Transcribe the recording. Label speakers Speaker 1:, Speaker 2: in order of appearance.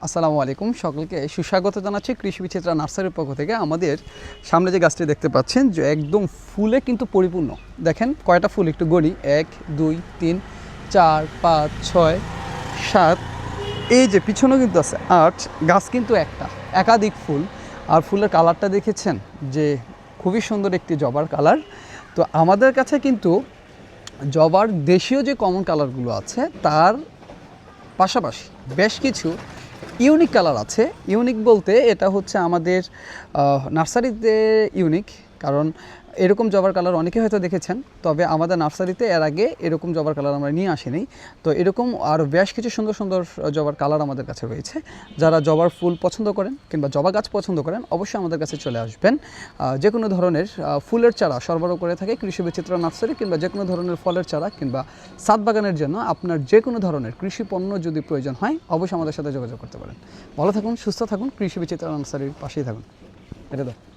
Speaker 1: আসসালামু আলাইকুম, সকলকে সুস্বাগত জানাচ্ছি কৃষি বিচিত্রা নার্সারির পক্ষ থেকে। আমাদের সামনে যে গাছটি দেখতে পাচ্ছেন যে একদম ফুলে কিন্তু পরিপূর্ণ। দেখেন কয়টা ফুল একটু গড়ি, 1 2 3 4 5 6 7, এই যে পিছনেও কিন্তু আছে 8। গাছ কিন্তু একটা, একাধিক ফুল। আর ফুলের কালারটা দেখেছেন যে খুবই সুন্দর একটি জবার কালার। তো আমাদের কাছে কিন্তু জবার দেশীয় যে কমন কালারগুলো আছে তার পাশাপাশি বেশ কিছু ইউনিক কালার আছে। ইউনিক বলতে এটা হচ্ছে আমাদের নার্সারিতে ইউনিক, কারণ এরকম জবার কালার অনেকে হয়তো দেখেছেন, তবে আমাদের নার্সারিতে এর আগে এরকম জবার কালার আমরা নিয়ে আসিনি। তো এরকম আরও বেশ কিছু সুন্দর সুন্দর জবার কালার আমাদের কাছে রয়েছে। যারা জবার ফুল পছন্দ করেন কিংবা জবা গাছ পছন্দ করেন অবশ্যই আমাদের কাছে চলে আসবেন। যে কোনো ধরনের ফুলের চারা সরবরাহ করে থাকে কৃষি বিচিত্রা নার্সারি, কিংবা যে কোনো ধরনের ফলের চারা কিংবা ছাদ বাগানের জন্য আপনার যে কোনো ধরনের কৃষি পণ্য যদি প্রয়োজন হয় অবশ্যই আমাদের সাথে যোগাযোগ করতে পারেন। ভালো থাকুন, সুস্থ থাকুন, কৃষি বিচিত্রা নার্সারির পাশেই থাকুন। এটা দাও।